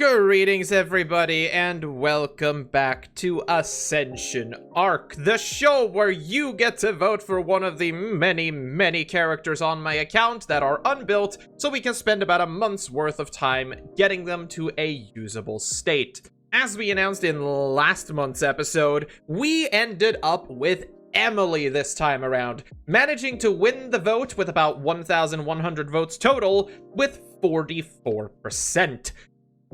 Greetings everybody and welcome back to Ascension Arc, the show where you get to vote for one of the many characters on my account that are unbuilt so we can spend about a month's worth of time getting them to a usable state. As we announced in last month's episode, we ended up with Emilie this time around, managing to win the vote with about 1,100 votes total with 44%.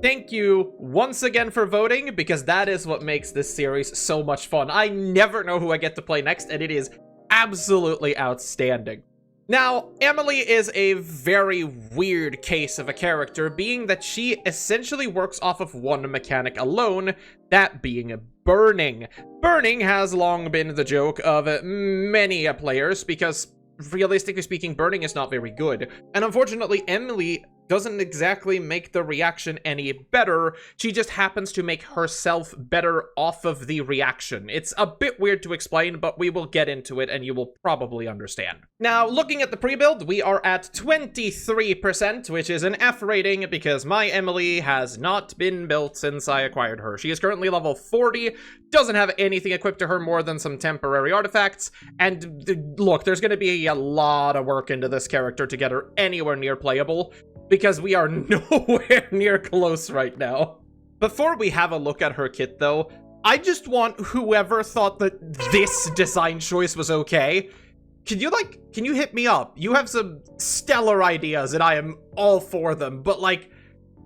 Thank you once again for voting, because that is what makes this series so much fun. I never know who I get to play next, and it is absolutely outstanding. Now, Emilie is a very weird case of a character, being that she essentially works off of one mechanic alone, that being burning. Burning has long been the joke of many players, because realistically speaking, burning is not very good. And unfortunately, Emilie doesn't exactly make the reaction any better. She just happens to make herself better off of the reaction. It's a bit weird to explain, but we will get into it and you will probably understand. Now, looking at the pre-build, we are at 23%, which is an F rating because my Emilie has not been built since I acquired her. She is currently level 40, doesn't have anything equipped to her more than some temporary artifacts, and look, there's going to be a lot of work into this character to get her anywhere near playable, because we are nowhere near close right now. Before we have a look at her kit, though, I just want whoever thought that this design choice was okay, can you hit me up? You have some stellar ideas, and I am all for them, but, like,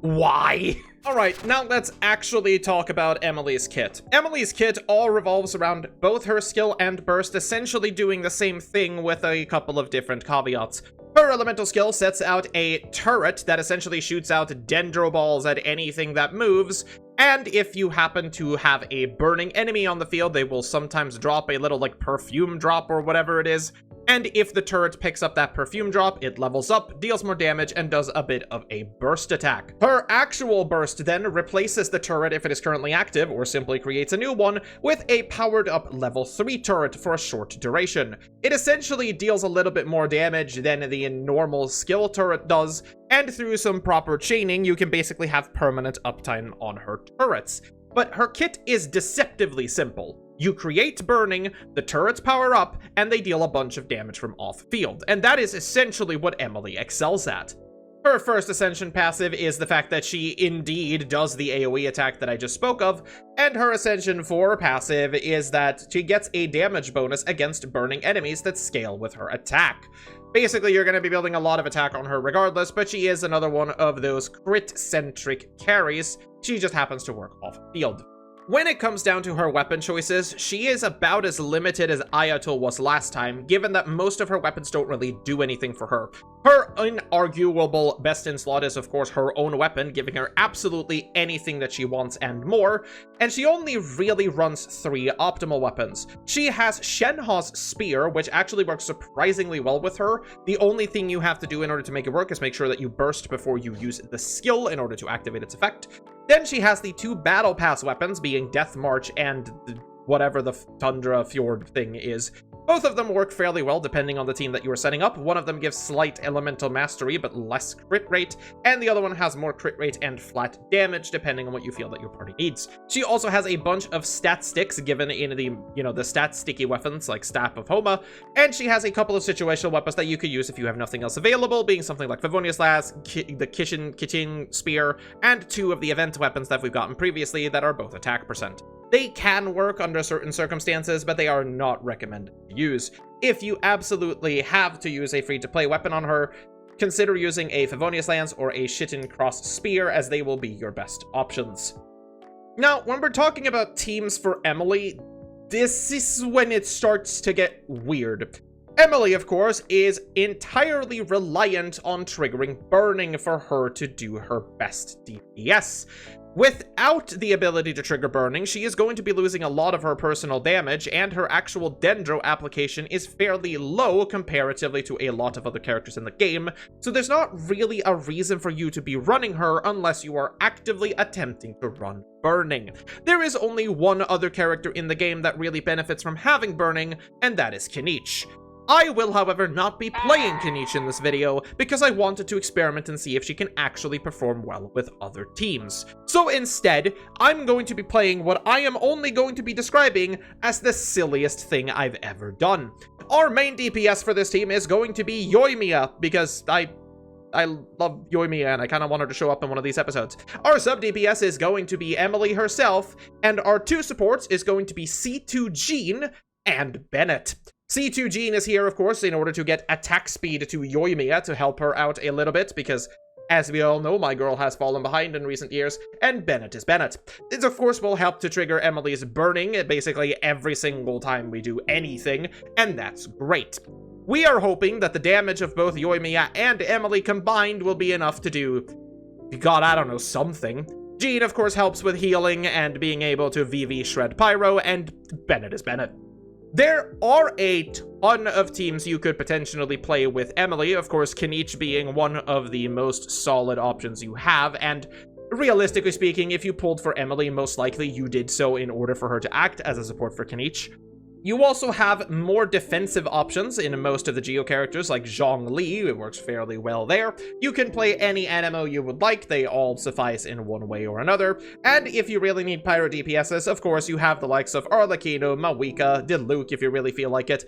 why? Alright, now let's actually talk about Emilie's kit. Emilie's kit all revolves around both her skill and burst, essentially doing the same thing with a couple of different caveats. Her elemental skill sets out a turret that essentially shoots out dendro balls at anything that moves, and if you happen to have a burning enemy on the field, they will sometimes drop a little, like, perfume drop or whatever it is, and if the turret picks up that perfume drop, it levels up, deals more damage, and does a bit of a burst attack. Her actual burst then replaces the turret if it is currently active, or simply creates a new one, with a powered-up level 3 turret for a short duration. It essentially deals a little bit more damage than the normal skill turret does, and through some proper chaining, you can basically have permanent uptime on her turrets. But her kit is deceptively simple. You create burning, the turrets power up, and they deal a bunch of damage from off-field, and that is essentially what Emilie excels at. Her first Ascension passive is the fact that she indeed does the AoE attack that I just spoke of, and her Ascension 4 passive is that she gets a damage bonus against burning enemies that scale with her attack. Basically, you're going to be building a lot of attack on her regardless, but she is another one of those crit-centric carries. She just happens to work off-field. When it comes down to her weapon choices, she is about as limited as Ayatul was last time, given that most of her weapons don't really do anything for her. Her inarguable best in slot is, of course, her own weapon, giving her absolutely anything that she wants and more, and she only really runs 3 optimal weapons. She has Shenhe's Spear, which actually works surprisingly well with her. The only thing you have to do in order to make it work is make sure that you burst before you use the skill in order to activate its effect. Then she has the 2 Battle Pass weapons, being Death March and whatever the Tundra Fjord thing is. Both of them work fairly well depending on the team that you are setting up. One of them gives slight elemental mastery but less crit rate, and the other one has more crit rate and flat damage depending on what you feel that your party needs. She also has a bunch of stat sticks given in the stat sticky weapons like Staff of Homa, and she has a couple of situational weapons that you could use if you have nothing else available, being something like Favonius Lance, the Kitchen Spear, and 2 of the event weapons that we've gotten previously that are both attack percent. They can work under certain circumstances, but they are not recommended to use. If you absolutely have to use a free-to-play weapon on her, consider using a Favonius Lance or a Shitten Cross Spear, as they will be your best options. Now, when we're talking about teams for Emilie, this is when it starts to get weird. Emilie, of course, is entirely reliant on triggering burning for her to do her best DPS. Without the ability to trigger burning, she is going to be losing a lot of her personal damage, and her actual dendro application is fairly low comparatively to a lot of other characters in the game, so there's not really a reason for you to be running her unless you are actively attempting to run burning. There is only one other character in the game that really benefits from having burning, and that is Kinich. I will, however, not be playing Kenichi in this video because I wanted to experiment and see if she can actually perform well with other teams. So instead, I'm going to be playing what I am only going to be describing as the silliest thing I've ever done. Our main DPS for this team is going to be Yoimiya, because I love Yoimiya and I kind of want her to show up in one of these episodes. Our sub DPS is going to be Emilie herself, and our two supports is going to be C2 Jean and Bennett. C2 Jean is here, of course, in order to get attack speed to Yoimiya to help her out a little bit, because as we all know, my girl has fallen behind in recent years, and Bennett is Bennett. This, of course, will help to trigger Emilie's burning basically every single time we do anything, and that's great. We are hoping that the damage of both Yoimiya and Emilie combined will be enough to do, God, I don't know, something. Jean, of course, helps with healing and being able to VV shred Pyro, and Bennett is Bennett. There are a ton of teams you could potentially play with Emilie, of course, Kenichi being one of the most solid options you have, and realistically speaking, if you pulled for Emilie, most likely you did so in order for her to act as a support for Kenichi. You also have more defensive options in most of the Geo characters, like Zhongli. It works fairly well there. You can play any animo you would like. They all suffice in one way or another. And if you really need Pyro DPSs, of course, you have the likes of Arlecchino, Mawika, Diluc if you really feel like it.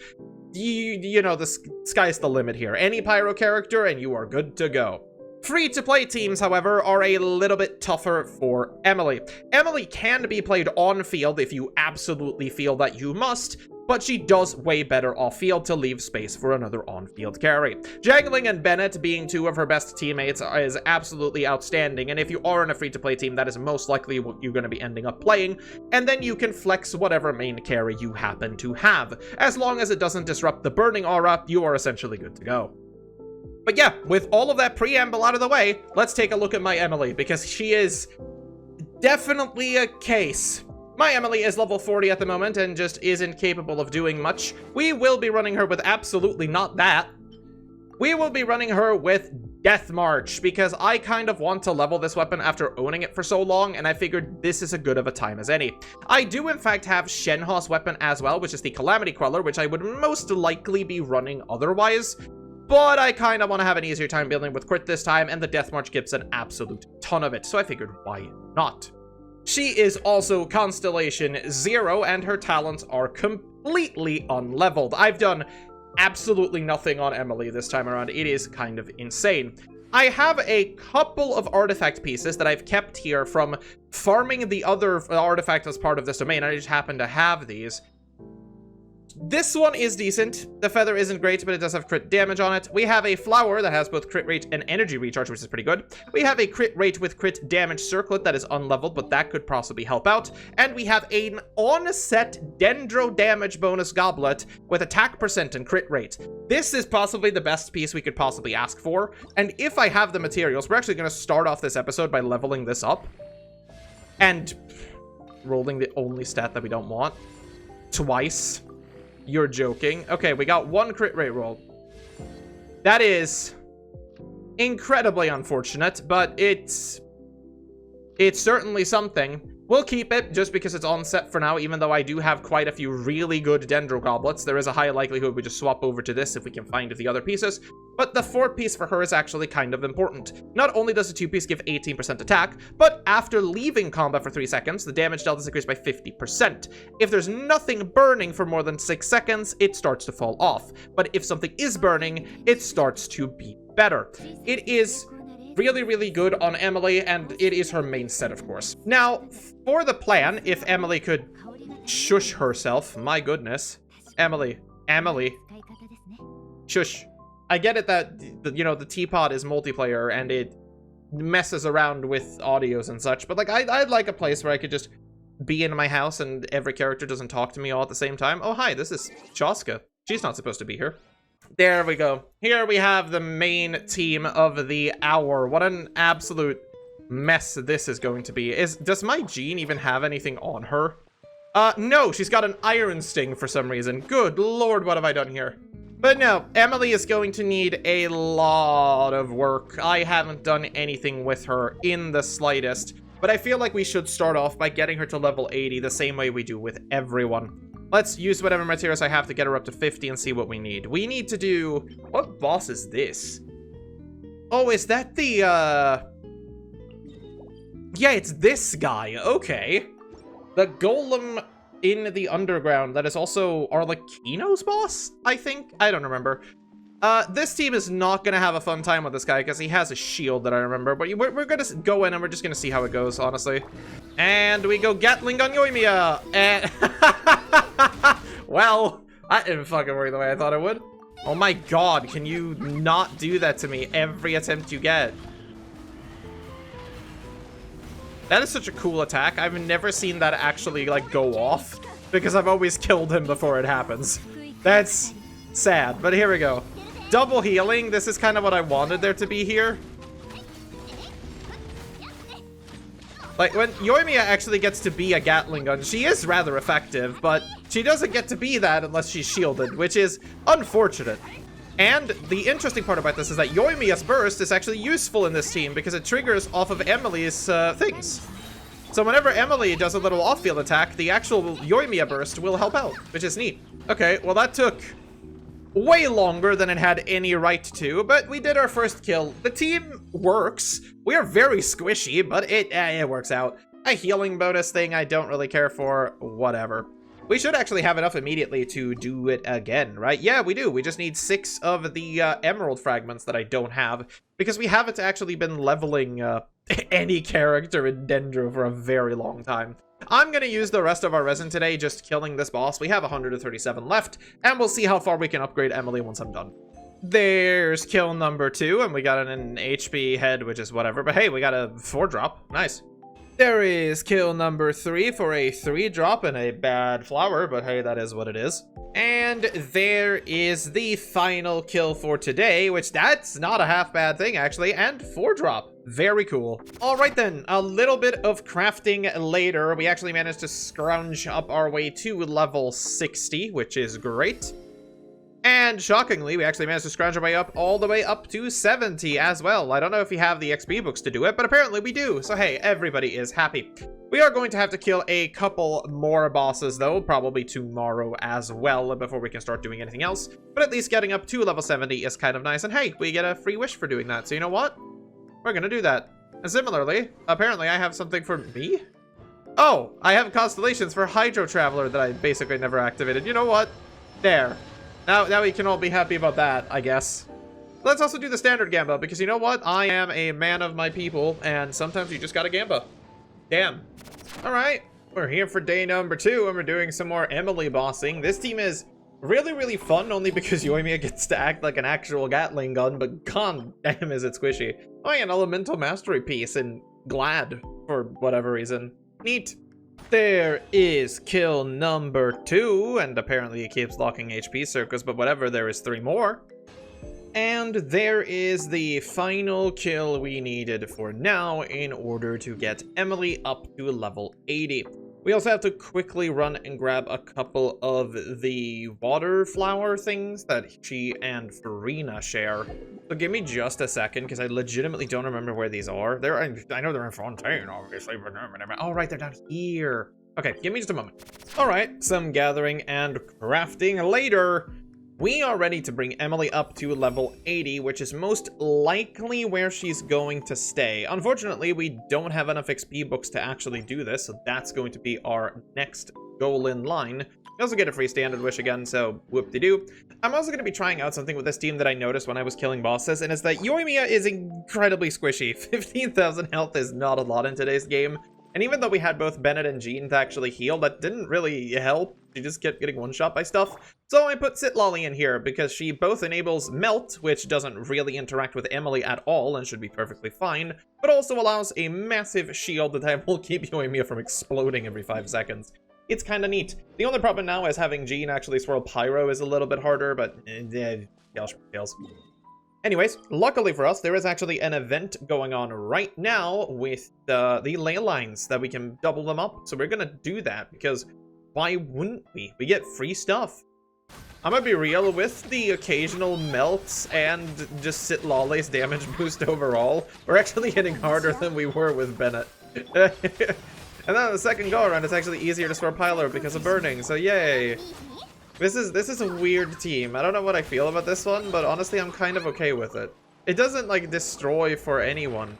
You know, the sky's the limit here. Any Pyro character and you are good to go. Free-to-play teams, however, are a little bit tougher for Emilie. Emilie can be played on-field if you absolutely feel that you must, but she does way better off-field to leave space for another on-field carry. Jangling and Bennett being two of her best teammates is absolutely outstanding, and if you are in a free-to-play team, that is most likely what you're going to be ending up playing, and then you can flex whatever main carry you happen to have. As long as it doesn't disrupt the burning aura, you are essentially good to go. But yeah, with all of that preamble out of the way, let's take a look at my Emilie, because she is definitely a case. My Emilie is level 40 at the moment and just isn't capable of doing much. We will be running her with absolutely not that. We will be running her with Death March, because I kind of want to level this weapon after owning it for so long, and I figured this is as good of a time as any. I do in fact have Shenhe's weapon as well, which is the Calamity Queller, which I would most likely be running otherwise. But I kind of want to have an easier time building with crit this time, and the Death March gives an absolute ton of it, so I figured why not. She is also Constellation 0, and her talents are completely unleveled. I've done absolutely nothing on Emilie this time around. It is kind of insane. I have a couple of artifact pieces that I've kept here from farming the other artifact as part of this domain. I just happen to have these. This one is decent. The feather isn't great, but it does have crit damage on it. We have a flower that has both crit rate and energy recharge, which is pretty good. We have a crit rate with crit damage circlet that is unleveled, but that could possibly help out. And we have an on-set dendro damage bonus goblet with attack percent and crit rate. This is possibly the best piece we could possibly ask for. And if I have the materials, we're actually going to start off this episode by leveling this up. And rolling the only stat that we don't want. Twice. You're joking. Okay, we got one crit rate roll. That is incredibly unfortunate, but it's certainly something. We'll keep it just because it's on set for now, even though I do have quite a few really good Dendro Goblets. There is a high likelihood we just swap over to this if we can find the other pieces. But the fourth piece for her is actually kind of important. Not only does the 2-piece give 18% attack, but after leaving combat for 3 seconds, the damage dealt is increased by 50%. If there's nothing burning for more than 6 seconds, it starts to fall off. But if something is burning, it starts to be better. It is really, really good on Emilie, and it is her main set, of course. Now, for the plan, if Emilie could shush herself, my goodness. Emilie, shush. I get it that, you know, the teapot is multiplayer and it messes around with audios and such, but like, I'd like a place where I could just be in my house and every character doesn't talk to me all at the same time. Oh, hi, this is Chaska. She's not supposed to be here. There we go. Here we have the main team of the hour. What an absolute mess this is going to be. Does my Jean even have anything on her? No, she's got an Iron Sting for some reason. Good lord, what have I done here? But no, Emilie is going to need a lot of work. I haven't done anything with her in the slightest, but I feel like we should start off by getting her to level 80 the same way we do with everyone. Let's use whatever materials I have to get her up to 50 and see what we need. We need to do... What boss is this? Oh, is that the, Yeah, it's this guy. Okay. The golem in the underground that is also Arlecchino's boss, I think? I don't remember. This team is not gonna have a fun time with this guy because he has a shield that I remember, but we're gonna go in and we're just gonna see how it goes, honestly. And we go Gatling on Yoimiya, and... Well, that didn't fucking work the way I thought it would. Oh my god, can you not do that to me every attempt you get? That is such a cool attack. I've never seen that actually, like, go off, because I've always killed him before it happens. That's sad, but here we go. Double healing, this is kind of what I wanted there to be here. Like, when Yoimiya actually gets to be a Gatling gun, she is rather effective, but she doesn't get to be that unless she's shielded, which is unfortunate. And the interesting part about this is that Yoimiya's burst is actually useful in this team because it triggers off of Emilie's things. So whenever Emilie does a little off-field attack, the actual Yoimiya burst will help out, which is neat. Okay, well that took way longer than it had any right to, but we did our first kill. The team works. We are very squishy, but it works out. A healing bonus thing I don't really care for, whatever. We should actually have enough immediately to do it again, right? Yeah, we do. We just need 6 of the emerald fragments that I don't have, because we haven't actually been leveling any character in Dendro for a very long time. I'm gonna use the rest of our resin today just killing this boss. We have 137 left, and we'll see how far we can upgrade Emilie once I'm done. There's kill number 2, and we got an HP head, which is whatever, but hey, we got a 4-drop. Nice. There is kill number 3 for a 3-drop and a bad flower, but hey, that is what it is. And there is the final kill for today, which that's not a half bad thing, actually, and 4-drop. Very cool. All right then, a little bit of crafting later. We actually managed to scrounge up our way to level 60, which is great. And shockingly, we actually managed to scrounge our way up all the way up to 70 as well. I don't know if we have the XP books to do it, but apparently we do. So hey, everybody is happy. We are going to have to kill a couple more bosses though, probably tomorrow as well, before we can start doing anything else. But at least getting up to level 70 is kind of nice. And hey, we get a free wish for doing that. So you know what? We're gonna do that. And similarly, apparently I have something for me? Oh, I have constellations for Hydro Traveler that I basically never activated. You know what? There. Now we can all be happy about that, I guess. Let's also do the standard Gamba, because you know what? I am a man of my people, and sometimes you just gotta Gamba. Damn. Alright, we're here for day number 2, and we're doing some more Emilie bossing. This team is really, really fun, only because Yoimiya gets to act like an actual Gatling gun, but god damn is it squishy. Oh, yeah, an elemental mastery piece, and glad, for whatever reason. Neat. There is kill number 2, and apparently it keeps locking HP circles, but whatever, there is 3 more. And there is the final kill we needed for now in order to get Emilie up to level 80. We also have to quickly run and grab a couple of the water flower things that she and Farina share. So give me just a second, because I legitimately don't remember where these are. I know they're in Fontaine, obviously, but oh, right, they're down here. Okay, give me just a moment. All right, some gathering and crafting later. We are ready to bring Emilie up to level 80, which is most likely where she's going to stay. Unfortunately, we don't have enough XP books to actually do this, so that's going to be our next goal in line. We also get a free standard wish again, so whoop-de-doo. I'm also going to be trying out something with this team that I noticed when I was killing bosses, and it's that Yoimiya is incredibly squishy. 15,000 health is not a lot in today's game. And even though we had both Bennett and Jean to actually heal, that didn't really help. She just kept getting one-shot by stuff. So I put Sitlolly in here because she both enables Melt, which doesn't really interact with Emilie at all and should be perfectly fine, but also allows a massive shield that will keep Yoimiya from exploding every 5 seconds. It's kind of neat. The only problem now is having Jean actually swirl Pyro is a little bit harder, but fails. Anyways, luckily for us, there is actually an event going on right now with the ley lines that we can double them up. So we're going to do that because why wouldn't we? We get free stuff. I'm going to be real, with the occasional melts and just Sitlolly's damage boost overall, we're actually hitting harder than we were with Bennett. And then on the second go around, it's actually easier to score Pyro because of burning, so yay. This is a weird team. I don't know what I feel about this one, but honestly, I'm kind of okay with it. It doesn't, like, destroy for anyone.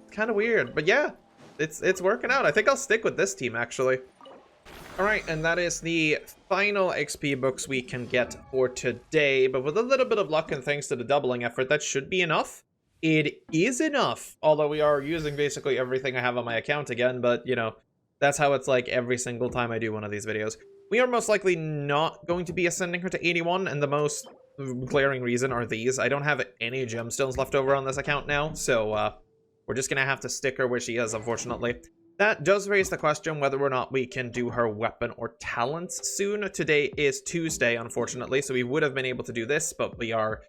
It's kind of weird, but yeah, it's working out. I think I'll stick with this team, actually. Alright, and that is the final XP books we can get for today, but with a little bit of luck and thanks to the doubling effort, that should be enough. It is enough, although we are using basically everything I have on my account again, but, you know, that's how it's like every single time I do one of these videos. We are most likely not going to be ascending her to 81, and the most glaring reason are these. I don't have any gemstones left over on this account now, so we're just gonna have to stick her where she is, unfortunately. That does raise the question whether or not we can do her weapon or talents soon. Today is Tuesday, unfortunately, so we would have been able to do this, but we are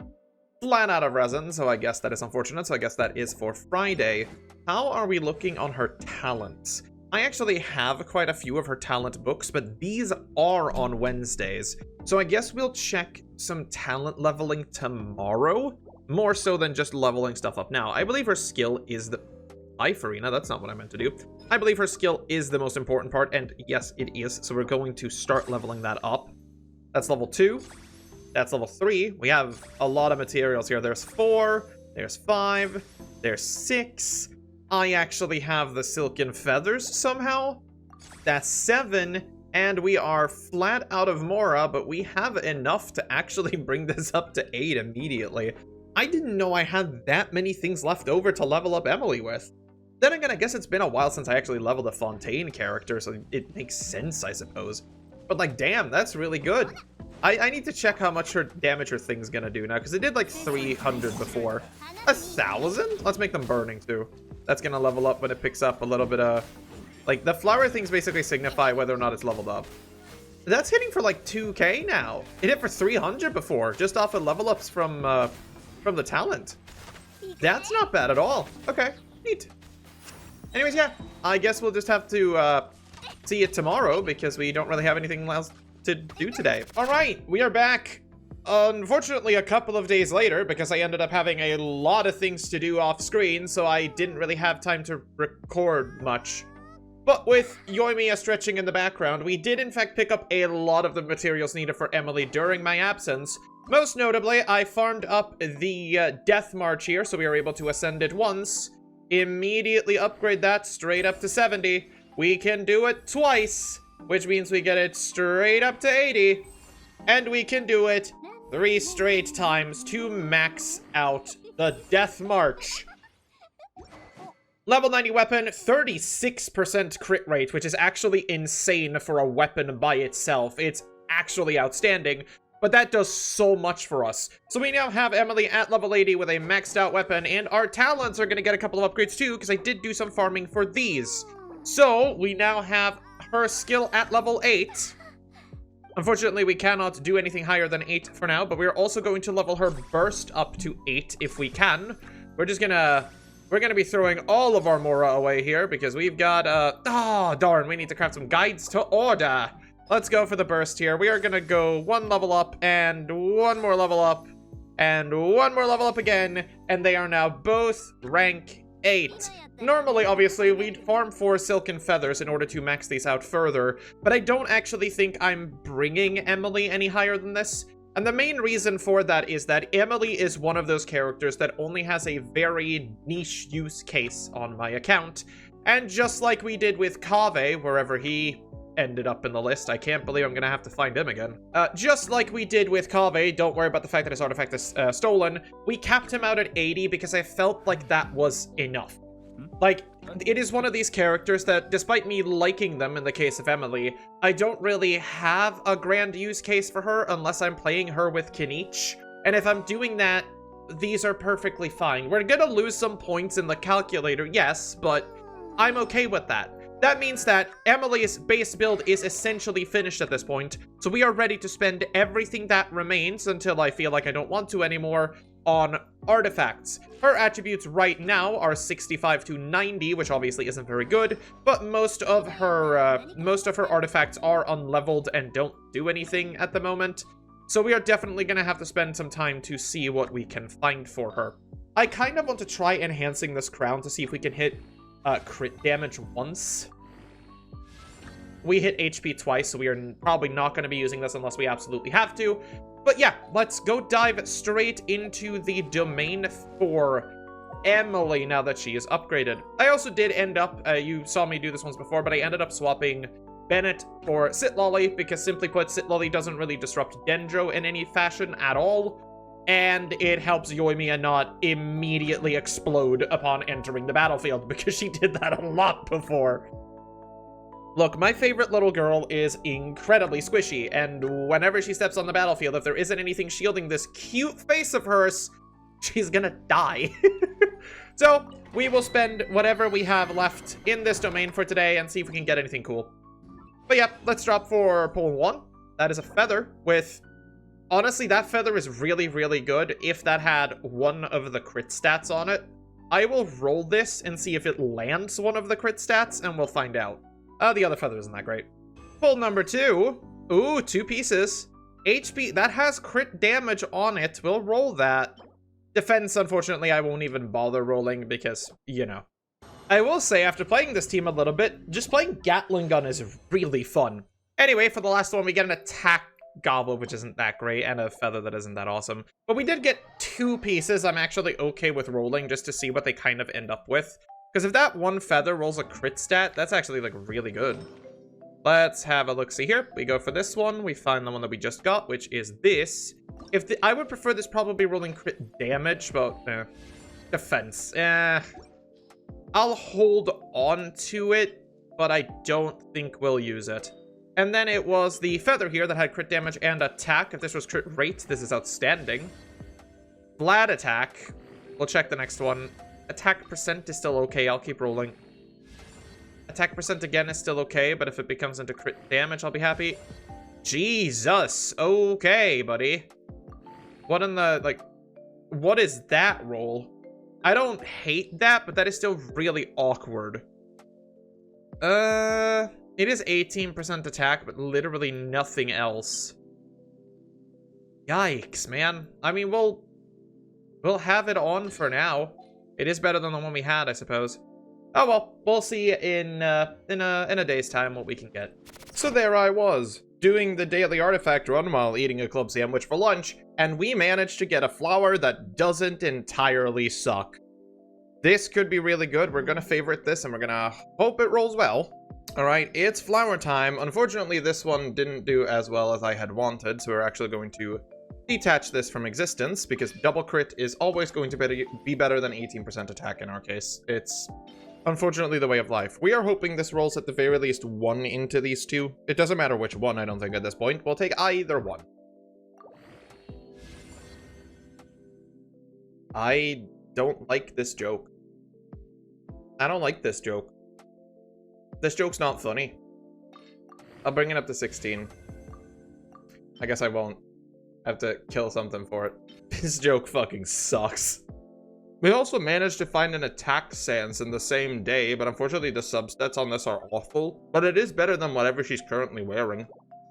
flat out of resin, so I guess that is unfortunate, so I guess that is for Friday. How are we looking on her talents? I actually have quite a few of her talent books, but these are on Wednesdays, so I guess we'll check some talent leveling tomorrow, more so than just leveling stuff up now. I believe her skill is the... Farina, that's not what I meant to do. I believe her skill is the most important part, and yes, it is. So we're going to start leveling that up. That's level 2. That's level 3. We have a lot of materials here. There's 4. There's 5. There's 6. I actually have the silken feathers somehow. That's 7. And we are flat out of Mora, but we have enough to actually bring this up to 8 immediately. I didn't know I had that many things left over to level up Emilie with. Then again, I guess it's been a while since I actually leveled a Fontaine character, so it makes sense, I suppose. But, like, damn, that's really good. I need to check how much her damage her thing's gonna do now, because it did, like, 300 before. 1,000? Let's make them burning, too. That's gonna level up when it picks up a little bit of... Like, the flower things basically signify whether or not it's leveled up. That's hitting for, like, 2k now. It hit for 300 before, just off of level ups from the talent. That's not bad at all. Okay, neat. Anyways, yeah, I guess we'll just have to see it tomorrow because we don't really have anything else to do today. All right, we are back. Unfortunately, a couple of days later because I ended up having a lot of things to do off screen, so I didn't really have time to record much. But with Yoimiya stretching in the background, we did in fact pick up a lot of the materials needed for Emilie during my absence. Most notably, I farmed up the Death March here, so we were able to ascend it once. Immediately upgrade that straight up to 70. We can do it twice, which means we get it straight up to 80. And we can do it 3 straight times to max out the Death March. Level 90 weapon, 36% crit rate, which is actually insane for a weapon by itself. It's actually outstanding. But that does so much for us. So we now have Emilie at level 80 with a maxed out weapon, and our talents are going to get a couple of upgrades too, because I did do some farming for these. So we now have her skill at level 8. Unfortunately, we cannot do anything higher than 8 for now, but we're also going to level her burst up to 8 if we can. We're gonna be throwing all of our Mora away here, because we've got, oh, darn, we need to craft some guides to order. Let's go for the burst here. We are gonna go 1 level up, and 1 more level up, and 1 more level up again, and they are now both rank 8. Normally, obviously, we'd farm 4 silken feathers in order to max these out further, but I don't actually think I'm bringing Emilie any higher than this. And the main reason for that is that Emilie is one of those characters that only has a very niche use case on my account. And just like we did with Kaveh, wherever he ended up in the list, I can't believe I'm gonna have to find him again. Just like we did with Kaveh, don't worry about the fact that his artifact is stolen, we capped him out at 80 because I felt like that was enough. Like, it is one of these characters that, despite me liking them in the case of Emilie, I don't really have a grand use case for her unless I'm playing her with Kinich. And if I'm doing that, these are perfectly fine. We're gonna lose some points in the calculator, yes, but I'm okay with that. That means that Emilie's base build is essentially finished at this point, so we are ready to spend everything that remains until I feel like I don't want to anymore on artifacts. Her attributes right now are 65 to 90, which obviously isn't very good, but most of her artifacts are unleveled and don't do anything at the moment. So we are definitely gonna have to spend some time to see what we can find for her. I kind of want to try enhancing this crown to see if we can hit crit damage once. we hit HP twice, so we are probably not going to be using this unless we absolutely have to. But yeah, let's go dive straight into the domain for Emilie now that she is upgraded. I also did end up, you saw me do this once before, but I ended up swapping Bennett for Sitlolly because, simply put, Sitlolly doesn't really disrupt Dendro in any fashion at all, and it helps Yoimiya not immediately explode upon entering the battlefield because she did that a lot before. Look, my favorite little girl is incredibly squishy, and whenever she steps on the battlefield, if there isn't anything shielding this cute face of hers, she's gonna die. So, we will spend whatever we have left in this domain for today and see if we can get anything cool. But yeah, let's drop for pull 1. That is a feather with... Honestly, that feather is really, really good if that had one of the crit stats on it. I will roll this and see if it lands one of the crit stats, and we'll find out. The other feather isn't that great. Pull number 2. Ooh, 2 pieces. HP, that has crit damage on it. We'll roll that. Defense, unfortunately, I won't even bother rolling because, you know. I will say, after playing this team a little bit, just playing Gatling Gun is really fun. Anyway, for the last one, we get an attack goblet, which isn't that great, and a feather that isn't that awesome. But we did get 2 pieces. I'm actually okay with rolling just to see what they kind of end up with. Because if that one feather rolls a crit stat, that's actually, like, really good. Let's have a look-see here. We go for this one. We find the one that we just got, which is this. I would prefer this probably rolling crit damage, but defense. I'll hold on to it, but I don't think we'll use it. And then it was the feather here that had crit damage and attack. If this was crit rate, this is outstanding. Flat attack. We'll check the next one. Attack percent is still okay. I'll keep rolling. Attack percent again is still okay, but if it becomes into crit damage, I'll be happy. Jesus. Okay, buddy. What in the, like, what is that roll? I don't hate that, but that is still really awkward. It is 18% attack, but literally nothing else. Yikes, man. I mean, we'll have it on for now. It is better than the one we had, I suppose. Oh well, we'll see in a day's time what we can get. So there I was, doing the daily artifact run while eating a club sandwich for lunch, and we managed to get a flower that doesn't entirely suck. This could be really good. We're gonna favorite this, and we're gonna hope it rolls well. Alright, it's flower time. Unfortunately, this one didn't do as well as I had wanted, so we're actually going to detach this from existence, because double crit is always going to be better than 18% attack in our case. It's unfortunately the way of life. We are hoping this rolls at the very least 1 into these 2. It doesn't matter which one, I don't think, at this point. We'll take either one. I don't like this joke. I don't like this joke. This joke's not funny. I'll bring it up to 16. I guess I won't. I have to kill something for it. This joke fucking sucks. We also managed to find an attack stance in the same day, but unfortunately the substats on this are awful. But it is better than whatever she's currently wearing.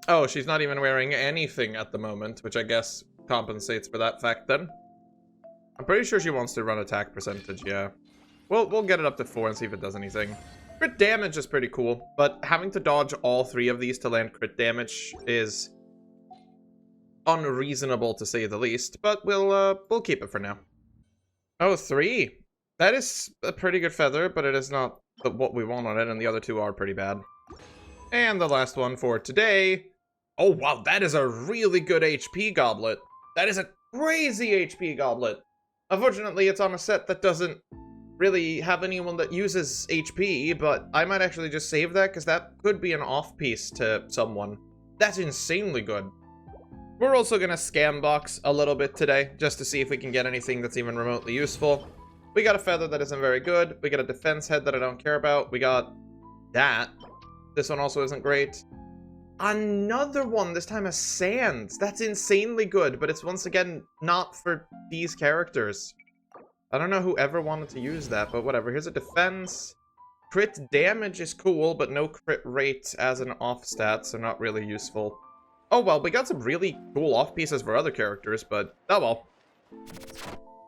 Oh, she's not even wearing anything at the moment, which I guess compensates for that fact then. I'm pretty sure she wants to run attack percentage, yeah. We'll get it up to 4 and see if it does anything. Crit damage is pretty cool, but having to dodge all 3 of these to land crit damage is unreasonable to say the least, but we'll keep it for now. Oh, 3. That is a pretty good feather, but it is not what we want on it, and the other 2 are pretty bad. And the last one for today. Oh, wow, that is a really good HP goblet. That is a crazy HP goblet. Unfortunately, it's on a set that doesn't really have anyone that uses HP, but I might actually just save that, because that could be an off-piece to someone. That's insanely good. We're also going to scam box a little bit today, just to see if we can get anything that's even remotely useful. We got a feather that isn't very good. We got a defense head that I don't care about. We got that. This one also isn't great. Another one, this time a sands. That's insanely good, but it's once again not for these characters. I don't know who ever wanted to use that, but whatever. Here's a defense. Crit damage is cool, but no crit rate as an off stat, so not really useful. Oh well, we got some really cool off pieces for other characters, but oh well.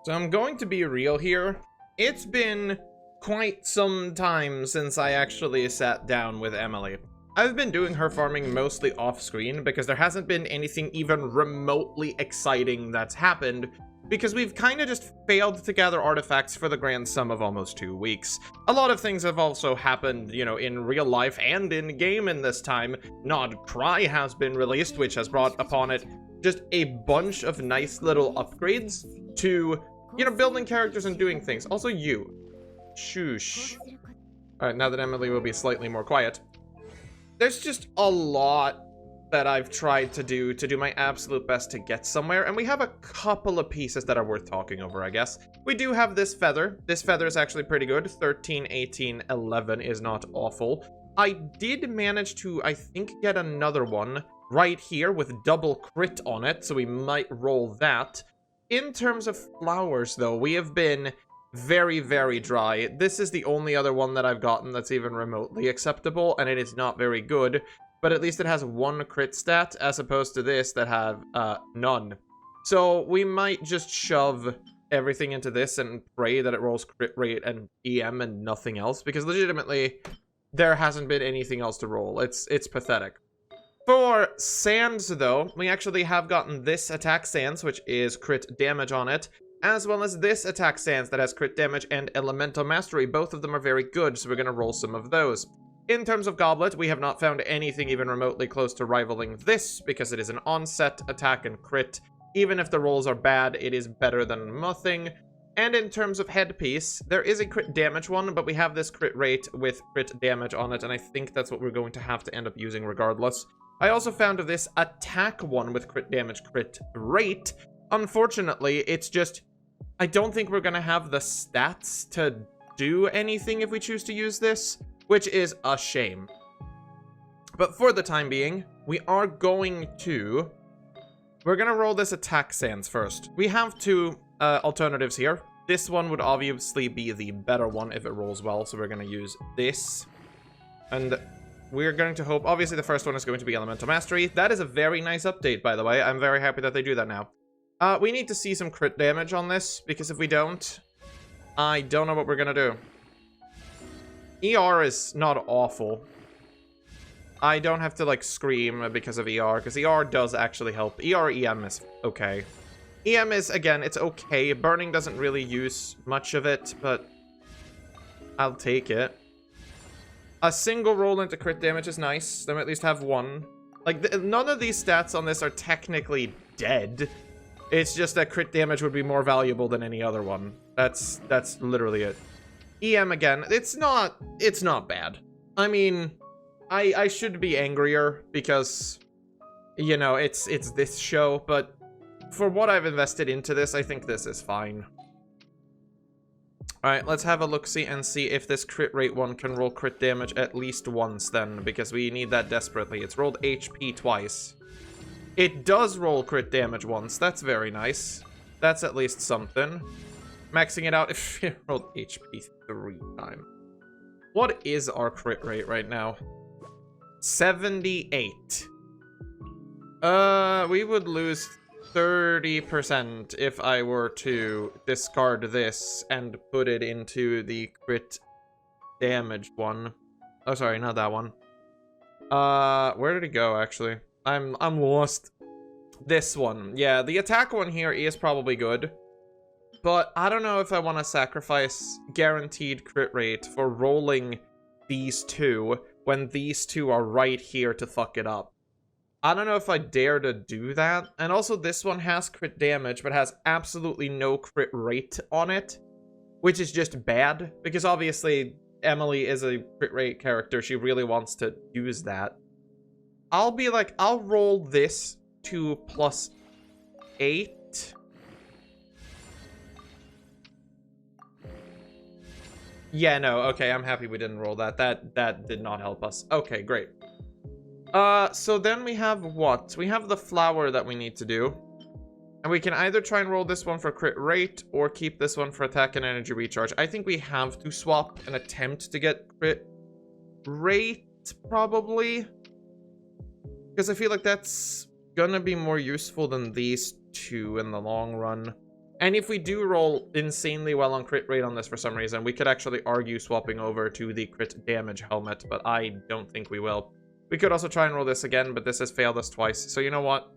So I'm going to be real here. It's been quite some time since I actually sat down with Emilie. I've been doing her farming mostly off-screen because there hasn't been anything even remotely exciting that's happened, because we've kind of just failed to gather artifacts for the grand sum of almost 2 weeks. A lot of things have also happened, you know, in real life and in game in this time. Nod Cry has been released, which has brought upon it just a bunch of nice little upgrades to, you know, building characters and doing things. Also you. Shoosh. Alright, now that Emilie will be slightly more quiet. There's just a lot that I've tried to do my absolute best to get somewhere, and we have a couple of pieces that are worth talking over, I guess. We do have this feather. This feather is actually pretty good. 13, 18, 11 is not awful. I did manage to, I think, get another one right here with double crit on it, so we might roll that. In terms of flowers, though, we have been very, very dry. This is the only other one that I've gotten that's even remotely acceptable, and it is not very good. But at least it has 1 crit stat, as opposed to this that have none. So we might just shove everything into this and pray that it rolls crit rate and EM and nothing else, because legitimately there hasn't been anything else to roll. It's pathetic. For sands, though, we actually have gotten this attack sands, which is crit damage on it, as well as this attack sands that has crit damage and elemental mastery. Both of them are very good, so we're going to roll some of those. In terms of Goblet, we have not found anything even remotely close to rivaling this, because it is an onset, attack, and crit. Even if the rolls are bad, it is better than nothing. And in terms of Headpiece, there is a crit damage one, but we have this crit rate with crit damage on it, and I think that's what we're going to have to end up using regardless. I also found this attack one with crit damage, crit rate. Unfortunately, it's just, I don't think we're going to have the stats to do anything if we choose to use this, which is a shame. But for the time being, we're going to roll this attack sands first. We have 2 alternatives here. This one would obviously be the better one if it rolls well, so we're going to use this. And we're going to hope, obviously the first one is going to be Elemental Mastery. That is a very nice update, by the way. I'm very happy that they do that now. We need to see some crit damage on this, because if we don't, I don't know what we're going to do. ER is not awful. I don't have to, like, scream because of ER, because ER does actually help. EM is okay. EM is, again, it's okay. Burning doesn't really use much of it, but I'll take it. A single roll into crit damage is nice. Then we at least have 1. Like, none of these stats on this are technically dead. It's just that crit damage would be more valuable than any other one. That's literally it. EM again, it's not bad. I mean, I should be angrier because, you know, it's this show, but for what I've invested into this, I think this is fine. Alright, let's have a look-see and see if this crit rate one can roll crit damage at least once then, because we need that desperately. It's rolled HP twice. It does roll crit damage once. That's very nice. That's at least something. Maxing it out if it rolled HP 3 times. What is our crit rate right now? 78. We would lose 30% if I were to discard this and put it into the crit damage one. Oh, sorry, not that one. Where did it go, actually? I'm lost. This one. Yeah, the attack one here is probably good. But I don't know if I want to sacrifice guaranteed crit rate for rolling these 2 when these 2 are right here to fuck it up. I don't know if I dare to do that. And also this one has crit damage, but has absolutely no crit rate on it, which is just bad, because obviously Emilie is a crit rate character. She really wants to use that. I'll be like, I'll roll this to +8. Yeah, no, okay, I'm happy we didn't roll that. That did not help us. Okay, great. So then we have what? We have the flower that we need to do. And we can either try and roll this one for crit rate, or keep this one for attack and energy recharge. I think we have to swap and attempt to get crit rate, probably. Because I feel like that's gonna be more useful than these 2 in the long run. And if we do roll insanely well on crit rate on this for some reason, we could actually argue swapping over to the crit damage helmet, but I don't think we will. We could also try and roll this again, but this has failed us twice. So you know what?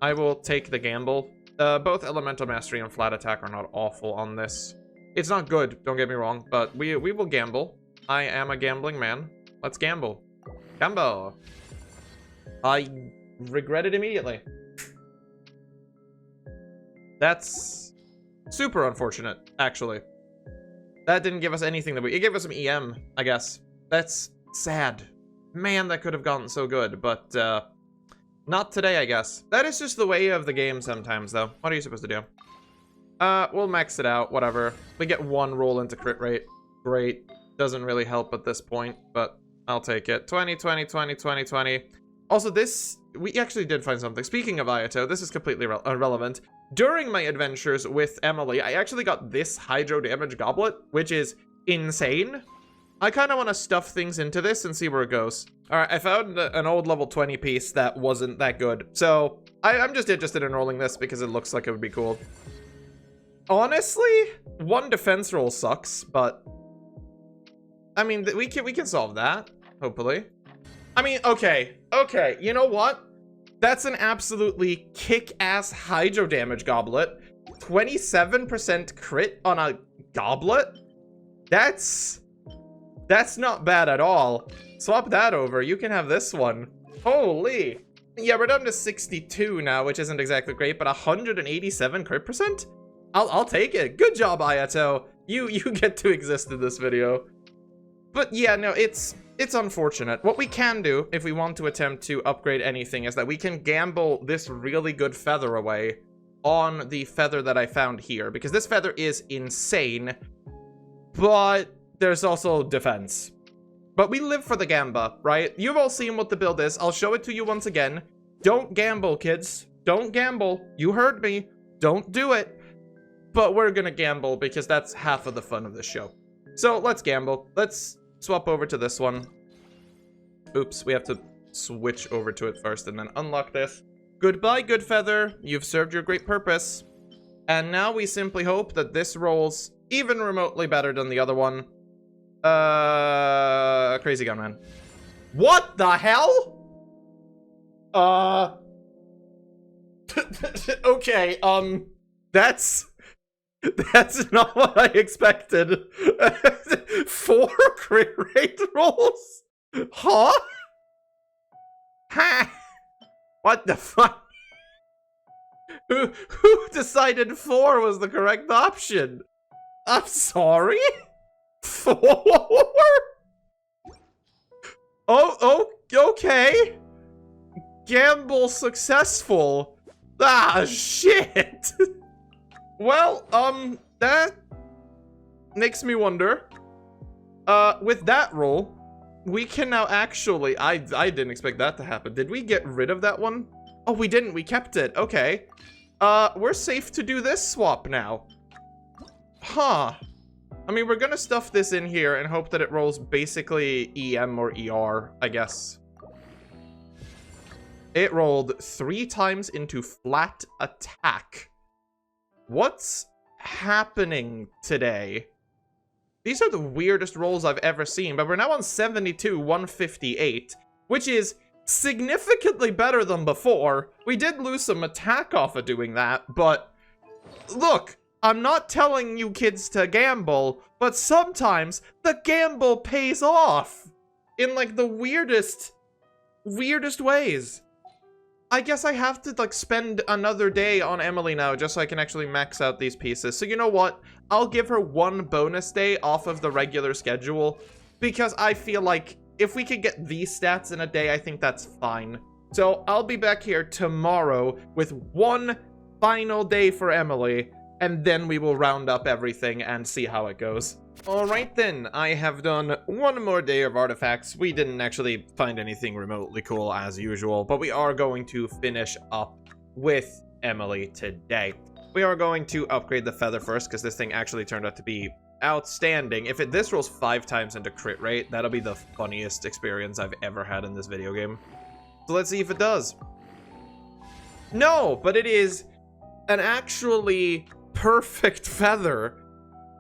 I will take the gamble. Both Elemental Mastery and Flat Attack are not awful on this. It's not good, don't get me wrong, but we will gamble. I am a gambling man. Let's gamble. Gamble. I regret it immediately. That's super unfortunate, actually. That didn't give us anything that it gave us some EM, I guess. That's sad. Man, that could have gotten so good, but not today, I guess. That is just the way of the game sometimes, though. What are you supposed to do? We'll max it out, whatever. We get one roll into crit rate. Great. Doesn't really help at this point, but I'll take it. 20, 20, 20, 20, 20. Also, this... We actually did find something. Speaking of Ayato, this is completely irrelevant. During my adventures with Emilie, I actually got this Hydro Damage Goblet, which is insane. I kind of want to stuff things into this and see where it goes. Alright, I found an old level 20 piece that wasn't that good. So, I'm just interested in rolling this because it looks like it would be cool. Honestly, one defense roll sucks, but... I mean, we can solve that, hopefully. I mean, okay, you know what? That's an absolutely kick-ass Hydro Damage Goblet. 27% crit on a goblet? That's not bad at all. Swap that over. You can have this one. Holy. Yeah, we're down to 62 now, which isn't exactly great, but 187 crit percent? I'll take it. Good job, Ayato. You get to exist in this video. But yeah, no, it's unfortunate. What we can do, if we want to attempt to upgrade anything, is that we can gamble this really good feather away on the feather that I found here, because this feather is insane, but there's also defense. But we live for the gamba, right? You've all seen what the build is. I'll show it to you once again. Don't gamble, kids. Don't gamble. You heard me. Don't do it. But we're gonna gamble because that's half of the fun of this show. So let's gamble. Let's swap over to this one. Oops, we have to switch over to it first and then unlock this. Goodbye, good feather. You've served your great purpose. And now we simply hope that this rolls even remotely better than the other one. Crazy Gunman. What the hell? Okay, that's not what I expected. 4 crit rate rolls? Huh? Ha! What the fuck? Who decided 4 was the correct option? I'm sorry? 4? Oh, okay. Gamble successful. Ah, shit. Well, that makes me wonder. With that roll, we can now actually... I didn't expect that to happen. Did we get rid of that one? Oh, we didn't. We kept it. Okay. We're safe to do this swap now. Huh. I mean, we're gonna stuff this in here and hope that it rolls basically EM or ER, I guess. It rolled 3 times into flat attack. What's happening today? These are the weirdest rolls I've ever seen, but we're now on 72, 158, which is significantly better than before. We did lose some attack off of doing that, but look, I'm not telling you kids to gamble, but sometimes the gamble pays off in like the weirdest ways. I guess I have to like spend another day on Emilie now just so I can actually max out these pieces. So you know what? I'll give her 1 bonus day off of the regular schedule because I feel like if we could get these stats in a day, I think that's fine. So I'll be back here tomorrow with 1 final day for Emilie, and then we will round up everything and see how it goes. Alright then, I have done 1 more day of artifacts. We didn't actually find anything remotely cool as usual, but we are going to finish up with Emilie today. We are going to upgrade the feather first, because this thing actually turned out to be outstanding. If this rolls 5 times into crit rate, that'll be the funniest experience I've ever had in this video game. So let's see if it does. No, but it is an actually perfect feather.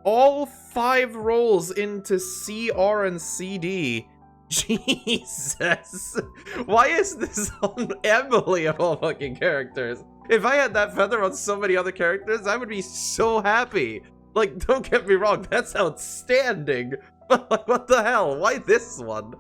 All 5 rolls into CR and CD. Jesus. Why is this on Emilie of all fucking characters? If I had that feather on so many other characters, I would be so happy. Like, don't get me wrong, that's outstanding. But like, what the hell? Why this one?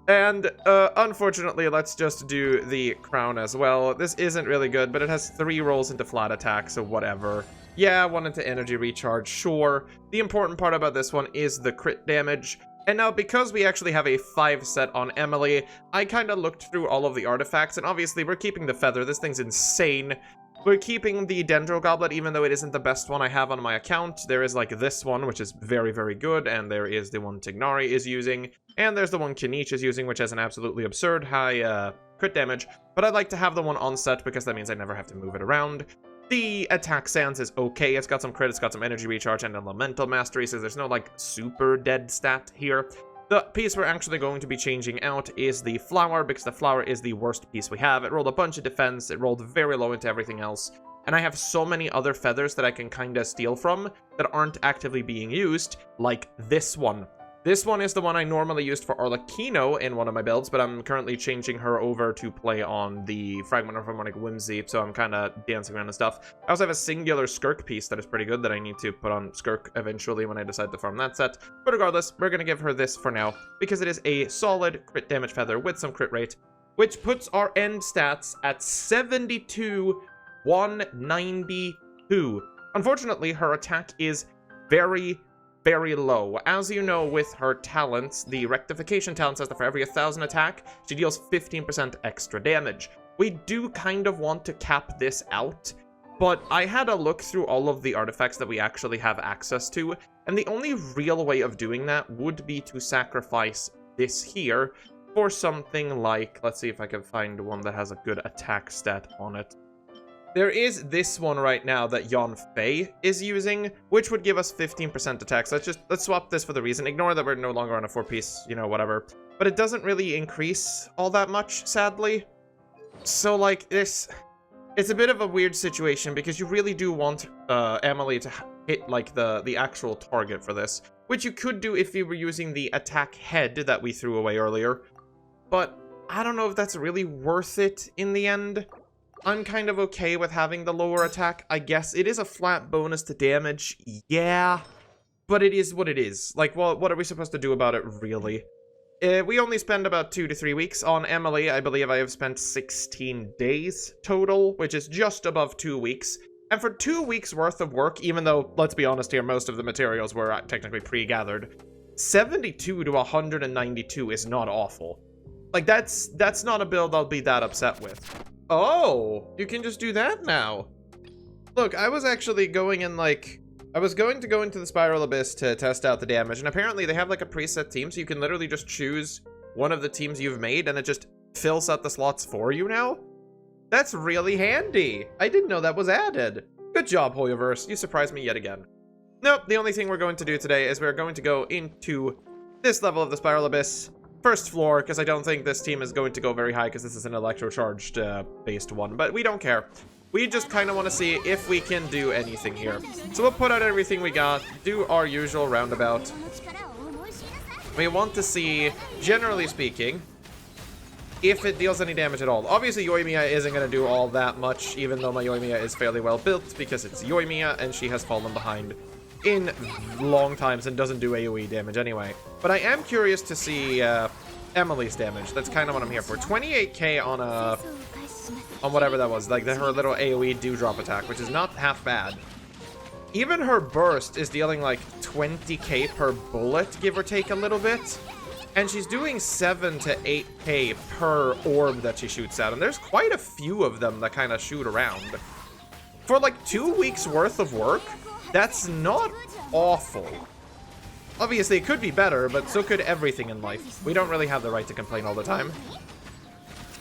And unfortunately, let's just do the crown as well. This isn't really good, but it has 3 rolls into flat attack, so whatever. Yeah, 1 into energy recharge, sure. The important part about this one is the crit damage. And now, because we actually have a 5 set on Emilie, I kind of looked through all of the artifacts, and obviously we're keeping the feather. This thing's insane. We're keeping the Dendro Goblet, even though it isn't the best one I have on my account. There is, like, this one, which is very, very good, and there is the one Tignari is using, and there's the one Kinich is using, which has an absolutely absurd high crit damage, but I'd like to have the one on set because that means I never have to move it around. The attack stance is okay. It's got some crit, it's got some energy recharge, and elemental mastery, so there's no, like, super dead stat here. The piece we're actually going to be changing out is the flower, because the flower is the worst piece we have. It rolled a bunch of defense, it rolled very low into everything else, and I have so many other feathers that I can kinda steal from that aren't actively being used, like this one. This one is the one I normally used for Arlecchino in one of my builds, but I'm currently changing her over to play on the Fragment of Harmonic Whimsy, so I'm kind of dancing around and stuff. I also have a singular Skirk piece that is pretty good that I need to put on Skirk eventually when I decide to farm that set. But regardless, we're going to give her this for now, because it is a solid crit damage feather with some crit rate, which puts our end stats at 72, 192. Unfortunately, her attack is very low. As you know, with her talents, the rectification talent says that for every 1,000 attack, she deals 15% extra damage. We do kind of want to cap this out, but I had a look through all of the artifacts that we actually have access to, and the only real way of doing that would be to sacrifice this here for something like, let's see if I can find one that has a good attack stat on it. There is this one right now that Yon Fei is using, which would give us 15% attack. So let's swap this for the reason. Ignore that we're no longer on a 4-piece, you know, whatever. But it doesn't really increase all that much, sadly. So, like, it's a bit of a weird situation because you really do want Emilie to hit, like, the actual target for this, which you could do if you were using the attack head that we threw away earlier. But I don't know if that's really worth it in the end. I'm kind of okay with having the lower attack, I guess. It is a flat bonus to damage, yeah, but it is what it is. Like, well, what are we supposed to do about it, really? We only spend about 2 to 3 weeks on Emilie. I believe I have spent 16 days total, which is just above 2 weeks. And for 2 weeks worth of work, even though, let's be honest here, most of the materials were technically pre-gathered, 72 to 192 is not awful. Like, that's not a build I'll be that upset with. Oh, you can just do that now. Look, I was actually going in, like, I was going to go into the Spiral Abyss to test out the damage, and apparently they have, like, a preset team, so you can literally just choose one of the teams you've made, and it just fills out the slots for you now? That's really handy. I didn't know that was added. Good job, Hoyoverse. You surprised me yet again. Nope, the only thing we're going to do today is we're going to go into this level of the Spiral Abyss. First floor, because I don't think this team is going to go very high because this is an electro-charged based one, but we don't care. We just kind of want to see if we can do anything here. So we'll put out everything we got, do our usual roundabout. We want to see, generally speaking, if it deals any damage at all. Obviously, Yoimiya isn't going to do all that much, even though my Yoimiya is fairly well built, because it's Yoimiya and she has fallen behind in long times and doesn't do AoE damage anyway. But I am curious to see Emilie's damage. That's kind of what I'm here for. 28k on whatever that was, like her little AoE dewdrop attack, which is not half bad. Even her burst is dealing like 20k per bullet, give or take a little bit. And she's doing 7 to 8k per orb that she shoots at. And there's quite a few of them that kind of shoot around. For like 2 weeks worth of work, that's not awful. Obviously, it could be better, but so could everything in life. We don't really have the right to complain all the time.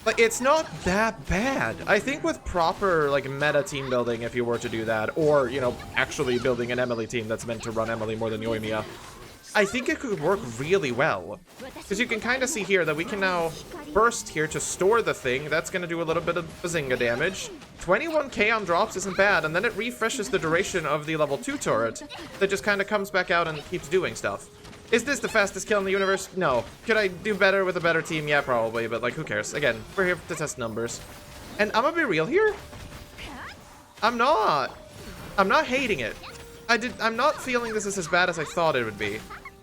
Like, it's not that bad. I think with proper, like, meta team building, if you were to do that, or, you know, actually building an Emilie team that's meant to run Emilie more than Yoimiya, I think it could work really well. Because you can kind of see here that we can now burst here to store the thing. That's going to do a little bit of Bazinga damage. 21k on drops isn't bad, and then it refreshes the duration of the level 2 turret that just kind of comes back out and keeps doing stuff. Is this the fastest kill in the universe? No. Could I do better with a better team? Yeah, probably, but like, who cares? Again, we're here to test numbers. And I'm gonna be real here. I'm not hating it. I'm not feeling this is as bad as I thought it would be.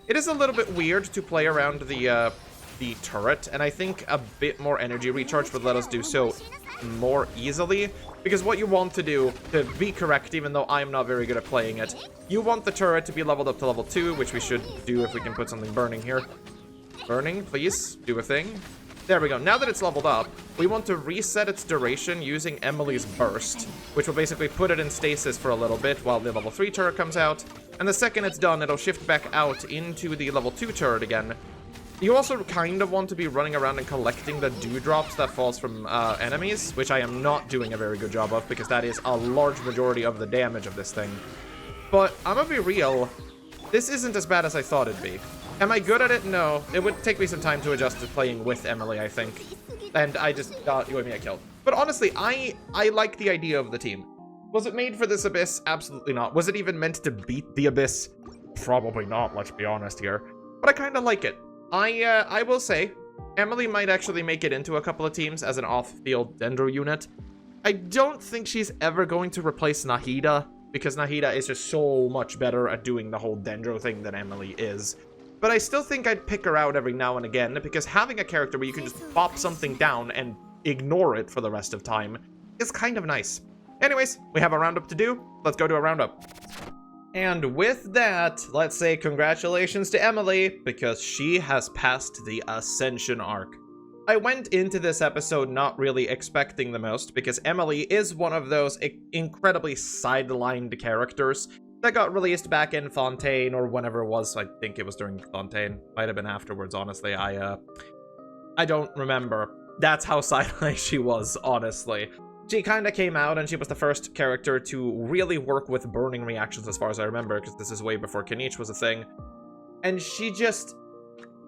It is a little bit weird to play around the turret, and I think a bit more energy recharge would let us do so more easily, because what you want to do, to be correct, even though I'm not very good at playing it, you want the turret to be leveled up to level 2, which we should do if we can put something burning here. Burning, please, do a thing. There we go. Now that it's leveled up, we want to reset its duration using Emilie's burst, which will basically put it in stasis for a little bit while the level 3 turret comes out, and the second it's done, it'll shift back out into the level 2 turret again. You also kind of want to be running around and collecting the dewdrops that falls from enemies, which I am not doing a very good job of, because that is a large majority of the damage of this thing. But I'm gonna be real, this isn't as bad as I thought it'd be. Am I good at it? No. It would take me some time to adjust to playing with Emilie, I think. And I just got you and me a kill. But honestly, I like the idea of the team. Was it made for this Abyss? Absolutely not. Was it even meant to beat the Abyss? Probably not, let's be honest here. But I kind of like it. I will say, Emilie might actually make it into a couple of teams as an off-field Dendro unit. I don't think she's ever going to replace Nahida, because Nahida is just so much better at doing the whole Dendro thing than Emilie is. But I still think I'd pick her out every now and again, because having a character where you can just pop something down and ignore it for the rest of time is kind of nice. Anyways, we have a roundup to do. Let's go to a roundup. And with that, let's say congratulations to Emilie, because she has passed the Ascension arc. I went into this episode not really expecting the most, because Emilie is one of those incredibly sidelined characters that got released back in Fontaine, or whenever it was. I think it was during Fontaine. Might have been afterwards, honestly. I don't remember. That's how sidelined she was, honestly. She kind of came out, and she was the first character to really work with burning reactions, as far as I remember, because this is way before Kenichi was a thing. And she just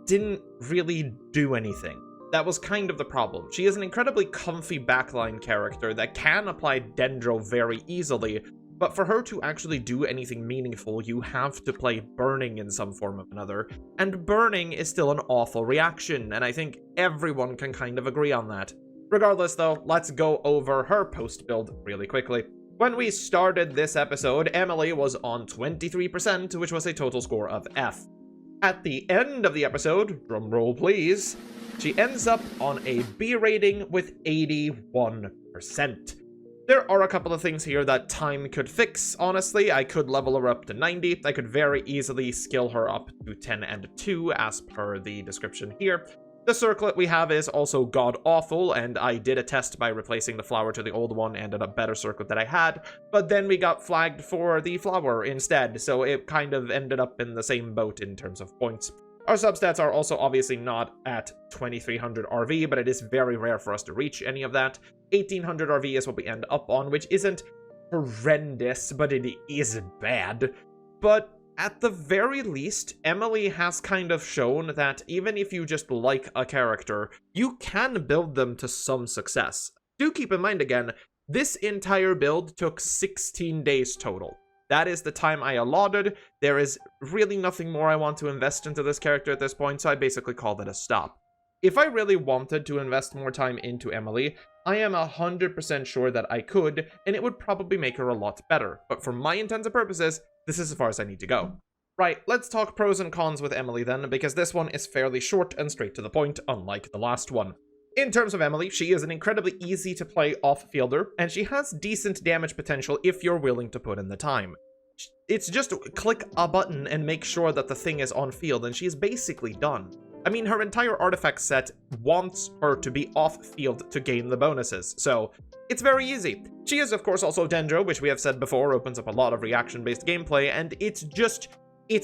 didn't really do anything. That was kind of the problem. She is an incredibly comfy backline character that can apply Dendro very easily, but for her to actually do anything meaningful, you have to play burning in some form or another. And burning is still an awful reaction, and I think everyone can kind of agree on that. Regardless, though, let's go over her post-build really quickly. When we started this episode, Emilie was on 23%, which was a total score of F. At the end of the episode, drumroll please, she ends up on a B rating with 81%. There are a couple of things here that time could fix, honestly. I could level her up to 90. I could very easily skill her up to 10 and 2, as per the description here. The circlet we have is also god-awful, and I did a test by replacing the flower to the old one and a better circlet that I had, but then we got flagged for the flower instead, so it kind of ended up in the same boat in terms of points. Our substats are also obviously not at 2300 RV, but it is very rare for us to reach any of that. 1800 RV is what we end up on, which isn't horrendous, but it is bad. But at the very least, Emilie has kind of shown that even if you just like a character, you can build them to some success. Do keep in mind again, this entire build took 16 days total. That is the time I allotted. There is really nothing more I want to invest into this character at this point, so I basically called it a stop. If I really wanted to invest more time into Emilie, I am 100% sure that I could, and it would probably make her a lot better. But for my intents and purposes, this is as far as I need to go. Right, let's talk pros and cons with Emilie then, because this one is fairly short and straight to the point, unlike the last one. In terms of Emilie, she is an incredibly easy to play off-fielder, and she has decent damage potential if you're willing to put in the time. It's just click a button and make sure that the thing is on field, and she's basically done. I mean, her entire artifact set wants her to be off-field to gain the bonuses, so it's very easy. She is, of course, also Dendro, which we have said before opens up a lot of reaction-based gameplay, and it's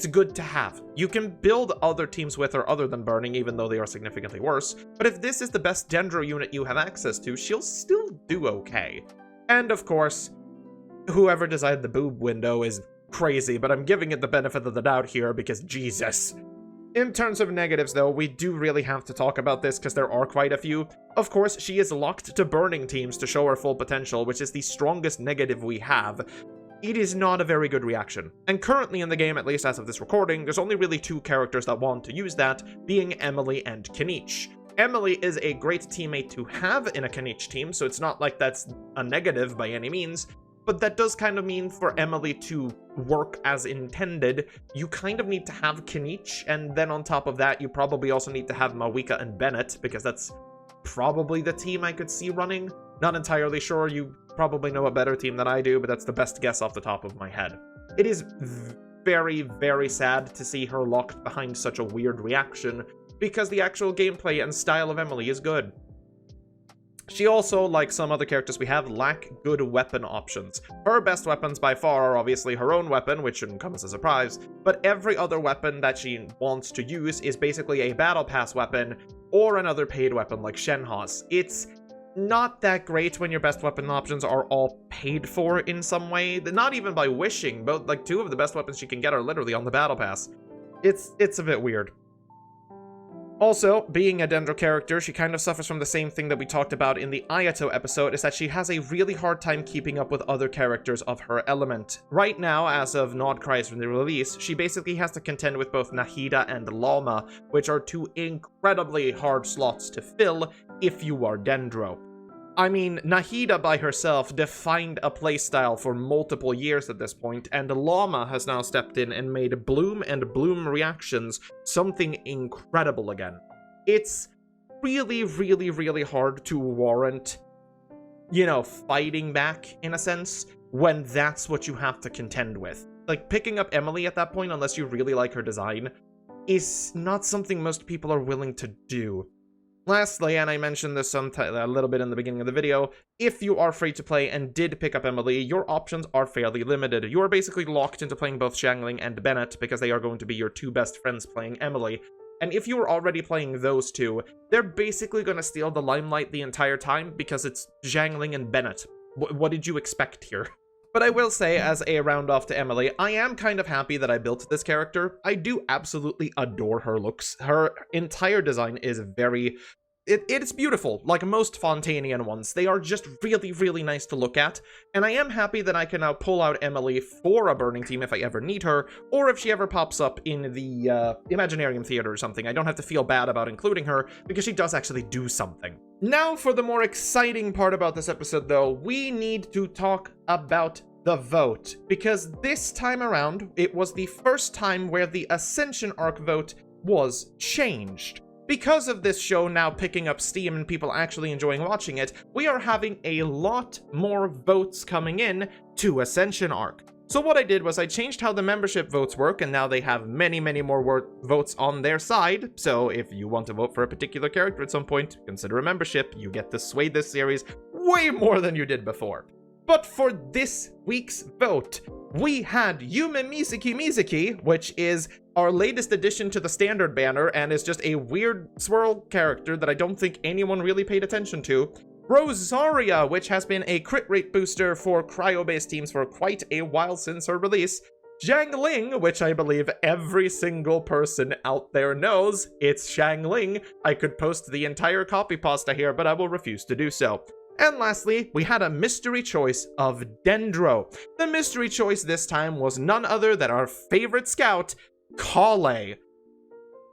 good to have. You can build other teams with her other than Burning, even though they are significantly worse, but if this is the best Dendro unit you have access to, she'll still do okay. And, of course, whoever designed the boob window is crazy, but I'm giving it the benefit of the doubt here because Jesus. In terms of negatives, though, we do really have to talk about this because there are quite a few. Of course, she is locked to Burning teams to show her full potential, which is the strongest negative we have. it is not a very good reaction. And currently in the game, at least as of this recording, there's only really 2 characters that want to use that, being Emilie and Kenichi. Emilie is a great teammate to have in a Kenichi team, so it's not like that's a negative by any means, but that does kind of mean for Emilie to work as intended, you kind of need to have Kenichi, and then on top of that, you probably also need to have Mawika and Bennett, because that's probably the team I could see running. Not entirely sure, you probably know a better team than I do, but that's the best guess off the top of my head. It is very, very sad to see her locked behind such a weird reaction, because the actual gameplay and style of Emilie is good. She also, like some other characters we have, lack good weapon options. Her best weapons by far are obviously her own weapon, which shouldn't come as a surprise, but every other weapon that she wants to use is basically a battle pass weapon or another paid weapon like Shenhe's. It's not that great when your best weapon options are all paid for in some way, not even by wishing, but like 2 of the best weapons she can get are literally on the battle pass. It's a bit weird. Also, being a Dendro character, she kind of suffers from the same thing that we talked about in the Ayato episode, is that she has a really hard time keeping up with other characters of her element. Right now, as of Nodcry's release, she basically has to contend with both Nahida and Llama, which are 2 incredibly hard slots to fill if you are Dendro. I mean, Nahida by herself defined a playstyle for multiple years at this point, and Llama has now stepped in and made Bloom and Bloom reactions something incredible again. It's really, really, really hard to warrant, you know, fighting back, in a sense, when that's what you have to contend with. Like, picking up Emilie at that point, unless you really like her design, is not something most people are willing to do. Lastly, and I mentioned this a little bit in the beginning of the video, if you are free to play and did pick up Emilie, your options are fairly limited. You are basically locked into playing both Xiangling and Bennett because they are going to be your 2 best friends playing Emilie. And if you were already playing those 2, they're basically going to steal the limelight the entire time because it's Xiangling and Bennett. What did you expect here? But I will say, as a round off to Emilie, I am kind of happy that I built this character. I do absolutely adore her looks. Her entire design is very... It's beautiful, like most Fontanian ones. They are just really, really nice to look at, and I am happy that I can now pull out Emilie for a Burning Team if I ever need her, or if she ever pops up in the Imaginarium Theater or something. I don't have to feel bad about including her, because she does actually do something. Now for the more exciting part about this episode, though, we need to talk about the vote, because this time around, it was the first time where the Ascension Arc Vote was changed. Because of this show now picking up steam and people actually enjoying watching it, we are having a lot more votes coming in to Ascension Arc. So what I did was I changed how the membership votes work, and now they have many, many more votes on their side. So if you want to vote for a particular character at some point, consider a membership. You get to sway this series way more than you did before. But for this week's vote, we had Yume Mizuki, which is our latest addition to the standard banner and is just a weird swirl character that I don't think anyone really paid attention to. Rosaria, which has been a crit rate booster for cryo-based teams for quite a while since her release. Xiangling, which I believe every single person out there knows. It's Xiangling. I could post the entire copy pasta here, but I will refuse to do so. And lastly, we had a mystery choice of Dendro. The mystery choice this time was none other than our favorite scout, Kale.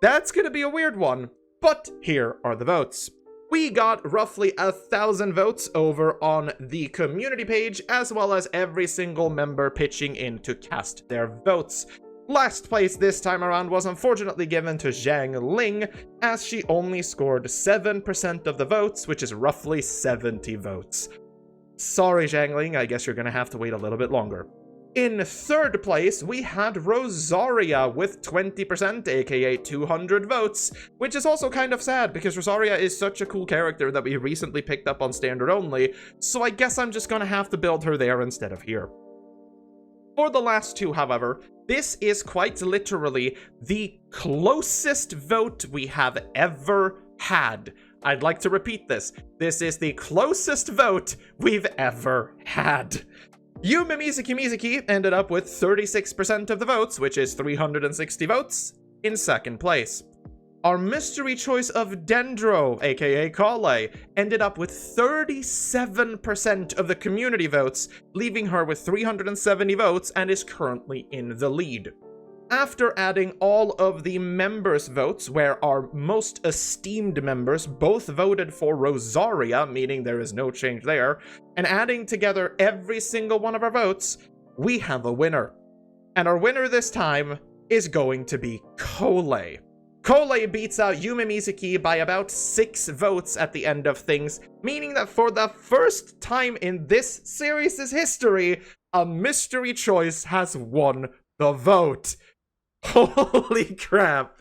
That's gonna be a weird one, but here are the votes. We got roughly 1,000 votes over on the community page, as well as every single member pitching in to cast their votes. Last place this time around was unfortunately given to Xiangling, as she only scored 7% of the votes, which is roughly 70 votes. Sorry, Xiangling, I guess you're gonna have to wait a little bit longer. In third place, we had Rosaria with 20%, aka 200 votes, which is also kind of sad because Rosaria is such a cool character that we recently picked up on standard only, so I guess I'm just gonna have to build her there instead of here. For the last 2, however, this is quite literally the closest vote we have ever had. I'd like to repeat this. This is the closest vote we've ever had. Yume Mizuki ended up with 36% of the votes, which is 360 votes, in second place. Our mystery choice of Dendro, aka Kale, ended up with 37% of the community votes, leaving her with 370 votes and is currently in the lead. After adding all of the members' votes, where our most esteemed members both voted for Rosaria, meaning there is no change there, and adding together every single one of our votes, we have a winner. And our winner this time is going to be Kole. Kole beats out Yume Mizuki by about 6 votes at the end of things, meaning that for the first time in this series' history, a mystery choice has won the vote. Holy crap.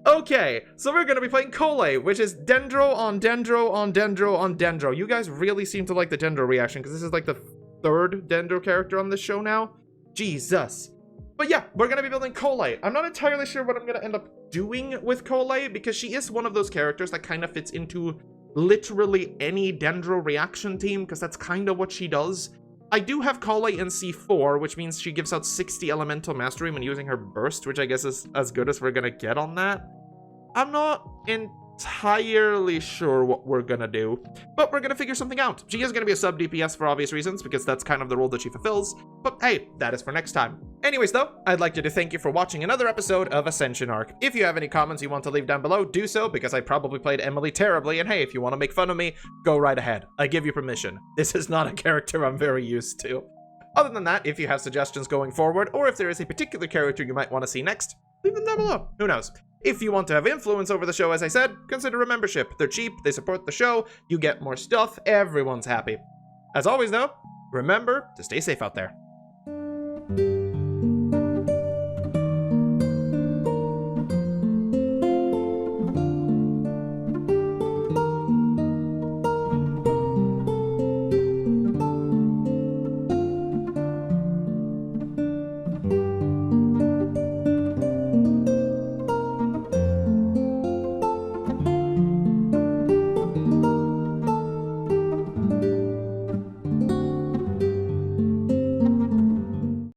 Okay, so we're gonna be playing Kole, which is Dendro on Dendro on Dendro on Dendro. You guys really seem to like the Dendro reaction, because this is like the 3rd Dendro character on this show now. Jesus. But yeah, we're gonna be building Kole. I'm not entirely sure what I'm gonna end up doing with Kole, because she is one of those characters that kind of fits into literally any Dendro reaction team, because that's kind of what she does. I do have Kale in C4, which means she gives out 60 elemental mastery when using her burst, which I guess is as good as we're gonna get on that. I'm not entirely sure what we're gonna do, but we're gonna figure something out. She is gonna be a sub DPS for obvious reasons, because that's kind of the role that she fulfills, but hey, that is for next time. Anyways though, I'd like to thank you for watching another episode of Ascension Arc. If you have any comments you want to leave down below, do so, because I probably played Emilie terribly, and hey, if you want to make fun of me, go right ahead. I give you permission. This is not a character I'm very used to. Other than that, if you have suggestions going forward, or if there is a particular character you might want to see next, leave them down below. Who knows? If you want to have influence over the show, as I said, consider a membership. They're cheap, they support the show, you get more stuff, everyone's happy. As always though, remember to stay safe out there.